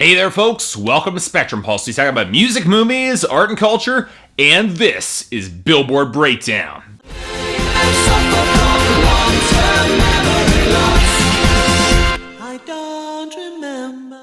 Hey there folks, welcome to Spectrum Pulse. We talk about music, movies, art and culture, and this is Billboard Breakdown.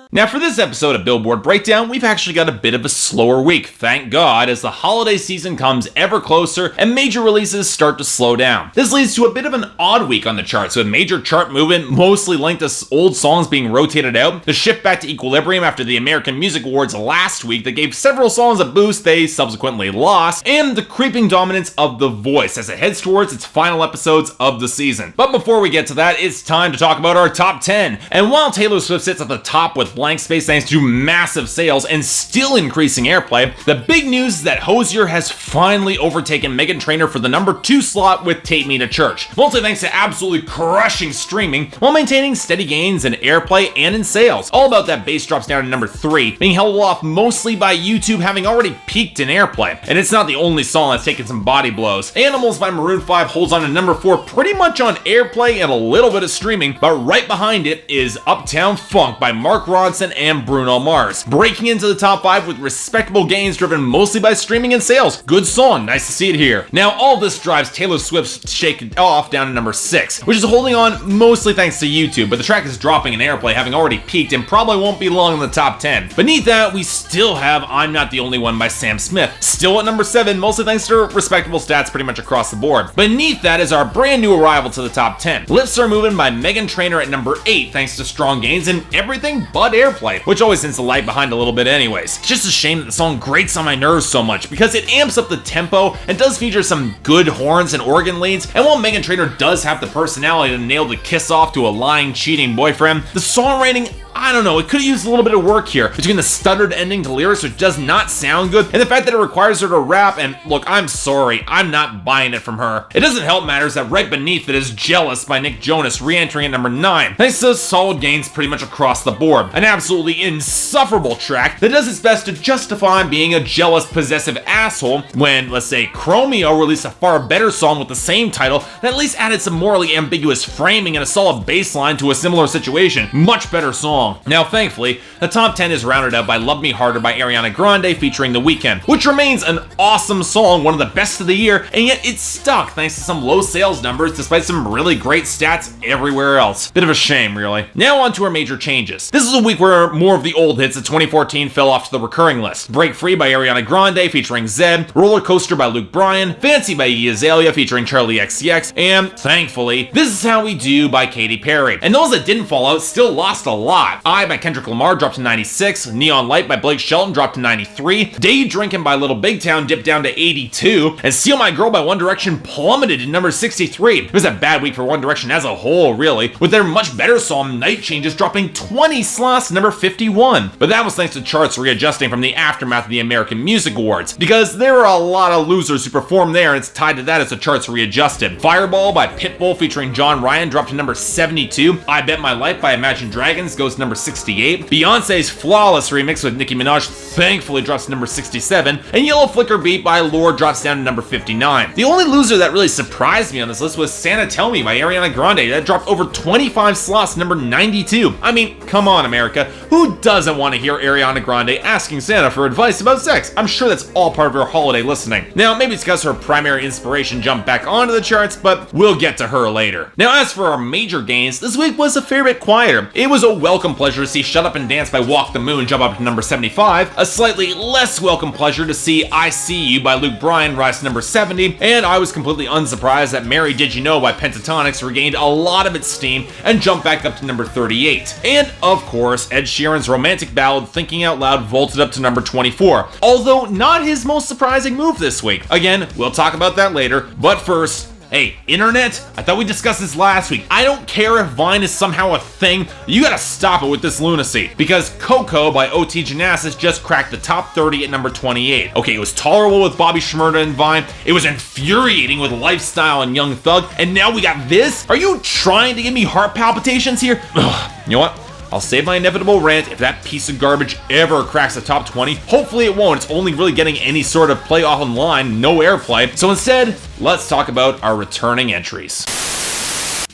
Now for this episode of Billboard Breakdown, we've actually got a bit of a slower week, thank God, as the holiday season comes ever closer and major releases start to slow down. This leads to a bit of an odd week on the charts, with major chart movement mostly linked to old songs being rotated out, the shift back to equilibrium after the American Music Awards last week that gave several songs a boost they subsequently lost, and the creeping dominance of The Voice as it heads towards its final episodes of the season. But before we get to that, it's time to talk about our top 10. And while Taylor Swift sits at the top with blank space thanks to massive sales and still increasing airplay, the big news is that Hozier has finally overtaken Meghan Trainor for the number 2 slot with Take Me to Church, mostly thanks to absolutely crushing streaming while maintaining steady gains in airplay and in sales. All About That Bass drops down to number 3, being held off mostly by YouTube having already peaked in airplay. And it's not the only song that's taken some body blows. Animals by Maroon 5 holds on to number 4 pretty much on airplay and a little bit of streaming, but right behind it is Uptown Funk by Mark Ronson and Bruno Mars, breaking into the top 5 with respectable gains driven mostly by streaming and sales. Good song, nice to see it here. Now all this drives Taylor Swift's Shake It Off down to number 6, which is holding on mostly thanks to YouTube, but the track is dropping in airplay having already peaked and probably won't be long in the top 10. Beneath that, we still have I'm Not the Only One by Sam Smith, still at number 7, mostly thanks to respectable stats pretty much across the board. Beneath that is our brand new arrival to the top 10, Lips Are Moving by Meghan Trainor at number 8 thanks to strong gains in everything but airplay, which always tends to lag behind a little bit anyways. It's just a shame that the song grates on my nerves so much because it amps up the tempo and does feature some good horns and organ leads, and while Meghan Trainor does have the personality to nail the kiss off to a lying, cheating boyfriend, the songwriting, I don't know, it could have used a little bit of work here between the stuttered ending to lyrics which does not sound good and the fact that it requires her to rap, and look, I'm sorry, I'm not buying it from her. It doesn't help matters that right beneath it is Jealous by Nick Jonas re-entering at number 9 thanks to solid gains pretty much across the board. An absolutely insufferable track that does its best to justify being a jealous, possessive asshole when, let's say, Chromeo released a far better song with the same title that at least added some morally ambiguous framing and a solid bass line to a similar situation. Much better song. Now thankfully, the top 10 is rounded out by Love Me Harder by Ariana Grande featuring The Weeknd, which remains an awesome song, one of the best of the year, and yet it's stuck thanks to some low sales numbers despite some really great stats everywhere else. Bit of a shame, really. Now on to our major changes. This is a week where more of the old hits of 2014 fell off to the recurring list. Break Free by Ariana Grande featuring Zedd, Roller Coaster by Luke Bryan, Fancy by Iggy Azalea featuring Charlie XCX, and thankfully, This Is How We Do by Katy Perry. And those that didn't fall out still lost a lot. I by Kendrick Lamar dropped to 96, Neon Light by Blake Shelton dropped to 93, Day Drinkin' by Little Big Town dipped down to 82, and Steal My Girl by One Direction plummeted to number 63. It was a bad week for One Direction as a whole, really, with their much better song Night Changes dropping 20 slots to number 51. But that was thanks to charts readjusting from the aftermath of the American Music Awards, because there were a lot of losers who performed there, and it's tied to that as the charts readjusted. Fireball by Pitbull featuring John Ryan dropped to number 72, I Bet My Life by Imagine Dragons goes to number 68, Beyonce's Flawless remix with Nicki Minaj thankfully drops to number 67, and Yellow Flicker Beat by Lorde drops down to number 59. The only loser that really surprised me on this list was Santa Tell Me by Ariana Grande that dropped over 25 slots to number 92. I mean, come on America, who doesn't want to hear Ariana Grande asking Santa for advice about sex? I'm sure that's all part of her holiday listening. Now maybe it's because her primary inspiration jumped back onto the charts, but we'll get to her later. Now as for our major gains, this week was a fair bit quieter. It was a welcome pleasure to see Shut Up and Dance by Walk the Moon jump up to number 75, a slightly less welcome pleasure to see I See You by Luke Bryan rise to number 70, and I was completely unsurprised that Mary Did You Know by Pentatonix regained a lot of its steam and jumped back up to number 38. And of course, Ed Sheeran's romantic ballad Thinking Out Loud vaulted up to number 24, although not his most surprising move this week. Again, we'll talk about that later, but first, hey, internet, I thought we discussed this last week. I don't care if Vine is somehow a thing, you gotta stop it with this lunacy. Because Coco by OT Genasis just cracked the top 30 at number 28. Okay, it was tolerable with Bobby Shmurda and Vine, it was infuriating with Lifestyle and Young Thug, and now we got this? Are you trying to give me heart palpitations here? Ugh, you know what? I'll save my inevitable rant if that piece of garbage ever cracks the top 20. Hopefully it won't, it's only really getting any sort of play online, no airplay. So instead, let's talk about our returning entries.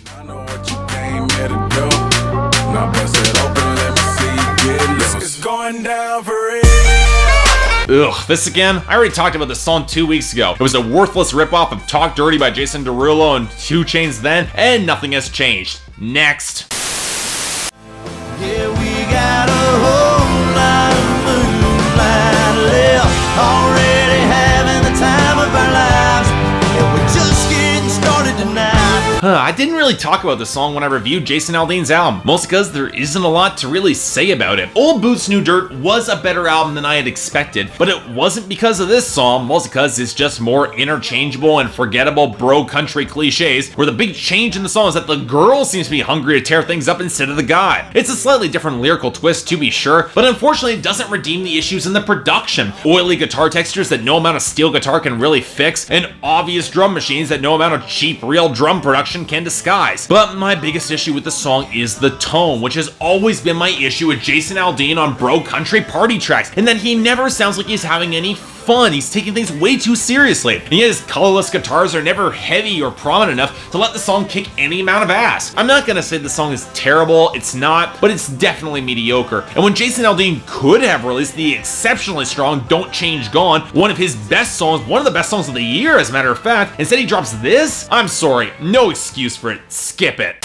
I know what you came here to do. Now bust it open, let me see you get loose. going down for real. Ugh, this again? I already talked about this song 2 weeks ago. It was a worthless ripoff of Talk Dirty by Jason Derulo and 2 Chainz then, and nothing has changed. Next. Yeah, we got a whole lot of moonlight left, already having the time of our lives, and we're just getting started tonight. I didn't really talk about this song when I reviewed Jason Aldean's album, mostly because there isn't a lot to really say about it. Old Boots New Dirt was a better album than I had expected, but it wasn't because of this song, mostly because it's just more interchangeable and forgettable bro country cliches, where the big change in the song is that the girl seems to be hungry to tear things up instead of the guy. It's a slightly different lyrical twist to be sure, but unfortunately it doesn't redeem the issues in the production. Oily guitar textures that no amount of steel guitar can really fix, and obvious drum machines that no amount of cheap real drum production can disguise. But my biggest issue with the song is the tone, which has always been my issue with Jason Aldean on bro country party tracks, and that he never sounds like he's having any fun. He's taking things way too seriously, and yet his colorless guitars are never heavy or prominent enough to let the song kick any amount of ass. I'm not gonna say the song is terrible, it's not, but it's definitely mediocre. And when Jason Aldean could have released the exceptionally strong Don't Change Gone, one of his best songs, one of the best songs of the year as a matter of fact, instead he drops this? I'm sorry, no excuse for it, skip it.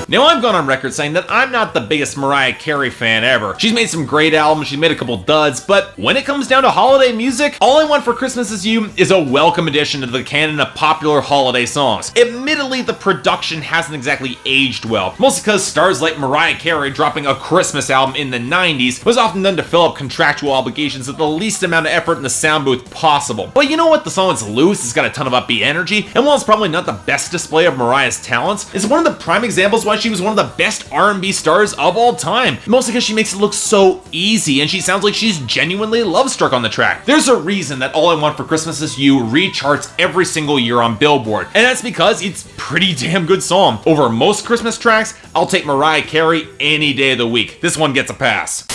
Now, I've gone on record saying that I'm not the biggest Mariah Carey fan ever. She's made some great albums, she's made a couple duds, but when it comes down to holiday music, All I Want for Christmas Is You is a welcome addition to the canon of popular holiday songs. Admittedly, the production hasn't exactly aged well, mostly because stars like Mariah Carey dropping a Christmas album in the 90s was often done to fill up contractual obligations with the least amount of effort in the sound booth possible. But you know what? The song is loose, it's got a ton of upbeat energy, and while it's probably not the best display of Mariah's talents, it's one of the prime examples why she was one of the best R&B stars of all time, mostly because she makes it look so easy and she sounds like she's genuinely love-struck on the track. There's a reason that All I Want for Christmas Is You recharts every single year on Billboard, and that's because it's pretty damn good song. Over most Christmas tracks, I'll take Mariah Carey any day of the week. This one gets a pass.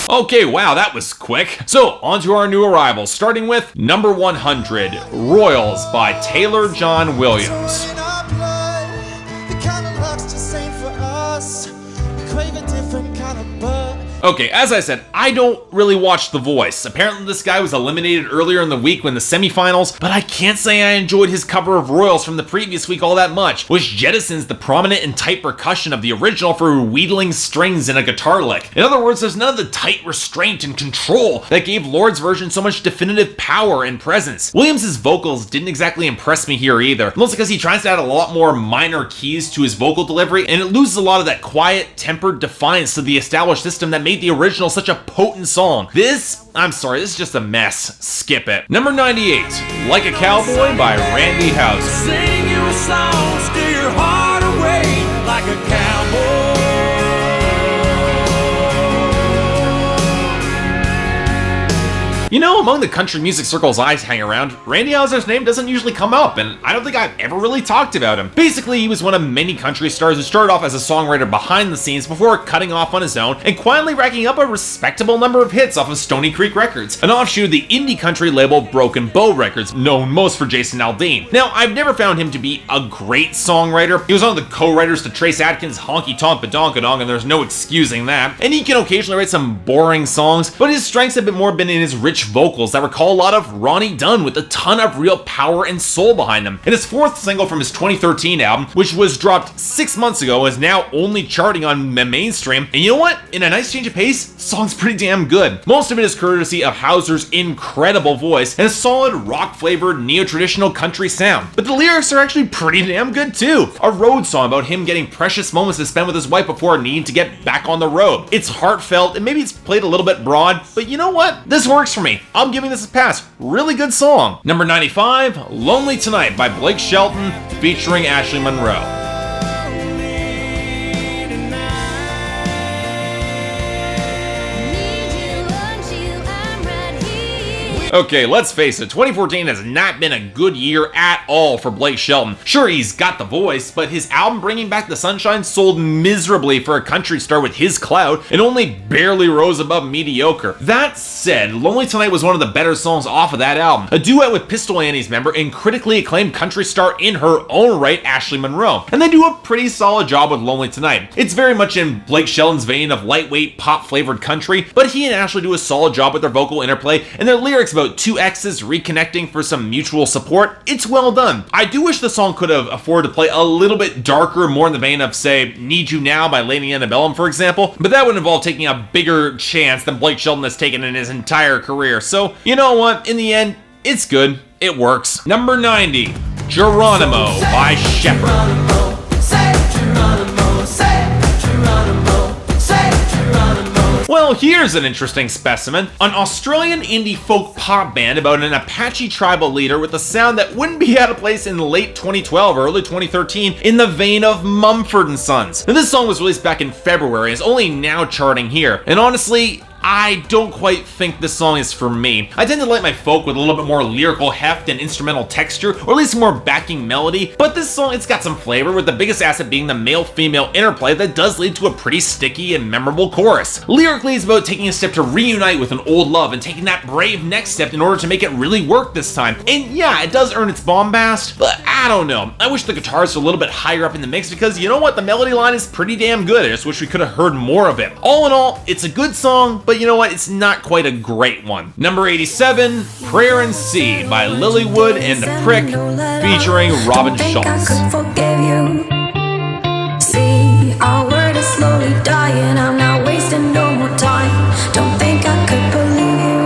Okay, wow, that was quick. So, on to our new arrivals, starting with number 100, Royals by Taylor John Williams. Okay, as I said, I don't really watch The Voice. Apparently this guy was eliminated earlier in the week when the semifinals, but I can't say I enjoyed his cover of Royals from the previous week all that much, which jettisons the prominent and tight percussion of the original for wheedling strings in a guitar lick. In other words, there's none of the tight restraint and control that gave Lorde's version so much definitive power and presence. Williams' vocals didn't exactly impress me here either, mostly because he tries to add a lot more minor keys to his vocal delivery, and it loses a lot of that quiet, tempered defiance to the established system that made the original such a potent song. This, I'm sorry, this is just a mess. Skip it. Number 98, Like a Cowboy by Randy Houser. Sing you a song, steer your heart away like a cowboy. You know, among the country music circles I hang around, Randy Houser's name doesn't usually come up, and I don't think I've ever really talked about him. Basically, he was one of many country stars who started off as a songwriter behind the scenes before cutting off on his own and quietly racking up a respectable number of hits off of Stony Creek Records, an offshoot of the indie country label Broken Bow Records, known most for Jason Aldean. Now, I've never found him to be a great songwriter. He was one of the co-writers to Trace Adkins' Honky Tonk Badonkadonk, and there's no excusing that. And he can occasionally write some boring songs, but his strengths have been in his rich vocals that recall a lot of Ronnie Dunn with a ton of real power and soul behind them. And his fourth single from his 2013 album, which was dropped 6 months ago, is now only charting on the mainstream. And you know what? In a nice change of pace, the song's pretty damn good. Most of it is courtesy of Houser's incredible voice and a solid rock-flavored neo-traditional country sound. But the lyrics are actually pretty damn good too. A road song about him getting precious moments to spend with his wife before needing to get back on the road. It's heartfelt and maybe it's played a little bit broad, but you know what? This works for me. I'm giving this a pass. Really good song. Number 95, Lonely Tonight by Blake Shelton featuring Ashley Monroe. Okay, let's face it, 2014 has not been a good year at all for Blake Shelton. Sure, he's got the voice, but his album Bringing Back the Sunshine sold miserably for a country star with his clout and only barely rose above mediocre. That said, Lonely Tonight was one of the better songs off of that album, a duet with Pistol Annie's member and critically acclaimed country star in her own right, Ashley Monroe, and they do a pretty solid job with Lonely Tonight. It's very much in Blake Shelton's vein of lightweight, pop-flavored country, but he and Ashley do a solid job with their vocal interplay and their lyrics about two exes reconnecting for some mutual support. It's well done. I do wish the song could have afforded to play a little bit darker, more in the vein of, say, Need You Now by Lady Antebellum, for example, but that would involve taking a bigger chance than Blake Shelton has taken in his entire career. So, you know what? In the end, it's good. It works. Number 90, Geronimo by Sheppard. Well, here's an interesting specimen. An Australian indie folk pop band about an Apache tribal leader with a sound that wouldn't be out of place in late 2012 or early 2013 in the vein of Mumford & Sons. Now, this song was released back in February and is only now charting here. And honestly, I don't quite think this song is for me. I tend to like my folk with a little bit more lyrical heft and instrumental texture, or at least more backing melody, but this song, it's got some flavor, with the biggest asset being the male-female interplay that does lead to a pretty sticky and memorable chorus. Lyrically, it's about taking a step to reunite with an old love and taking that brave next step in order to make it really work this time. And yeah, it does earn its bombast, but I don't know. I wish the guitars were a little bit higher up in the mix because, you know what, the melody line is pretty damn good. I just wish we could have heard more of it. All in all, it's a good song, but you know what? It's not quite a great one. Number 87, Prayer and Seed by Lillywood and The Prick, featuring Robin Schulz. See, our word is slowly dying. I'm not wasting no more time. Don't think I could believe you.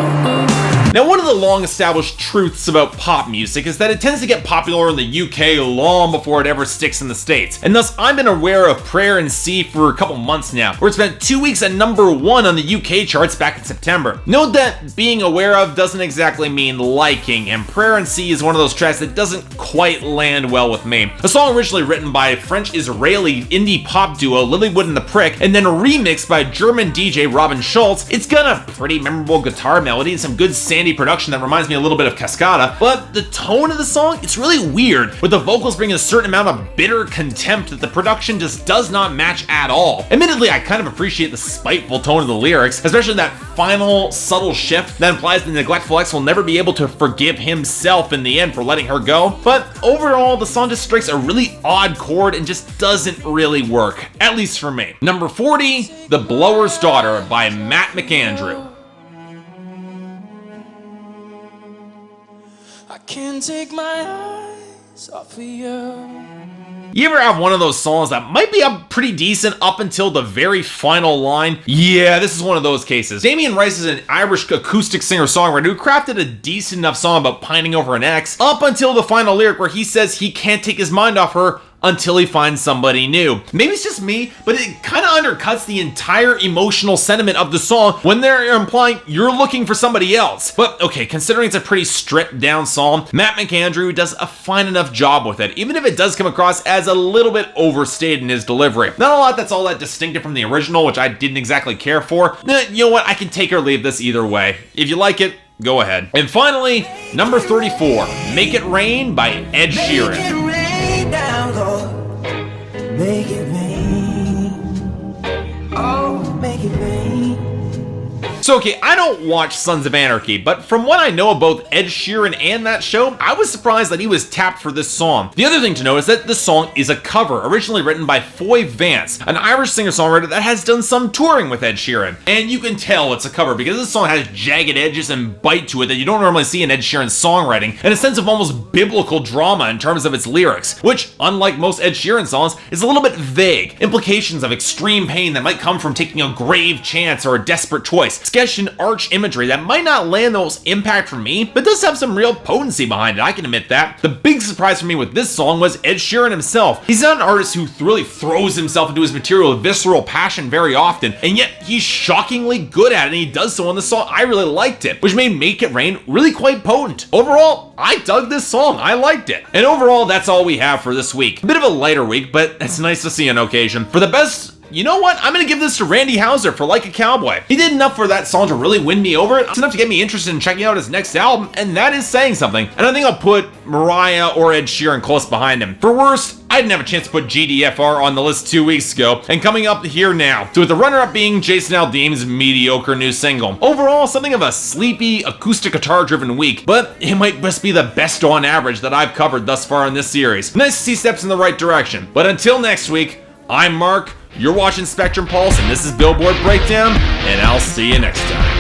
Now, one of the long-established truths about pop music is that it tends to get popular in the UK long before it ever sticks in the States, and thus I've been aware of Prayer and Seed for a couple months now, where it spent 2 weeks at number 1 on the UK charts back in September. Note that being aware of doesn't exactly mean liking, and Prayer and Seed is one of those tracks that doesn't quite land well with me. A song originally written by French-Israeli indie pop duo Lillywood and The Prick, and then remixed by German DJ Robin Schulz, it's got a pretty memorable guitar melody and some good sandy production that reminds me a little bit of Cascada, but the tone of the song, it's really weird, with the vocals bringing a certain amount of bitter contempt that the production just does not match at all. Admittedly, I kind of appreciate the spiteful tone of the lyrics, especially that final subtle shift that implies the neglectful ex will never be able to forgive himself in the end for letting her go, but overall, the song just strikes a really odd chord and just doesn't really work, at least for me. Number 40, The Blower's Daughter by McAndrew. Can't take my eyes off of you. You ever have one of those songs that might be up pretty decent up until the very final line? Yeah, this is one of those cases. Damien Rice is an Irish acoustic singer-songwriter who crafted a decent enough song about pining over an ex up until the final lyric where he says he can't take his mind off her until he finds somebody new. Maybe it's just me, but it kind of undercuts the entire emotional sentiment of the song when they're implying you're looking for somebody else. But okay, considering it's a pretty stripped down song, McAndrew does a fine enough job with it, even if it does come across as a little bit overstated in his delivery. Not a lot that's all that distinctive from the original, which I didn't exactly care for. You know what, I can take or leave this either way. If you like it, go ahead. And finally, number 34, Make It Rain by Ed Sheeran. Make it rain. Oh, make it rain. So okay, I don't watch Sons of Anarchy, but from what I know of both Ed Sheeran and that show, I was surprised that he was tapped for this song. The other thing to note is that the song is a cover, originally written by Foy Vance, an Irish singer-songwriter that has done some touring with Ed Sheeran. And you can tell it's a cover because this song has jagged edges and bite to it that you don't normally see in Ed Sheeran's songwriting, and a sense of almost biblical drama in terms of its lyrics, which, unlike most Ed Sheeran songs, is a little bit vague. Implications of extreme pain that might come from taking a grave chance or a desperate choice. And arch imagery that might not land the most impact for me, but does have some real potency behind it, I can admit that. The big surprise for me with this song was Ed Sheeran himself. He's not an artist who really throws himself into his material with visceral passion very often, and yet he's shockingly good at it, and he does so on the song. I really liked it, which made Make It Rain really quite potent. Overall, I dug this song. I liked it. And overall, that's all we have for this week. A bit of a lighter week, but it's nice to see on occasion. For the best you know what? I'm gonna give this to Randy Houser for Like a Cowboy. He did enough for that song to really win me over. It's enough to get me interested in checking out his next album, and that is saying something. And I think I'll put Mariah or Ed Sheeran close behind him. For worst, I didn't have a chance to put G.D.F.R on the list 2 weeks ago, and coming up here now, so with the runner-up being Jason Aldean's mediocre new single. Overall, something of a sleepy, acoustic guitar-driven week, but it might just be the best on average that I've covered thus far in this series. Nice to see steps in the right direction. But until next week, I'm Mark, you're watching Spectrum Pulse, and this is Billboard Breakdown, and I'll see you next time.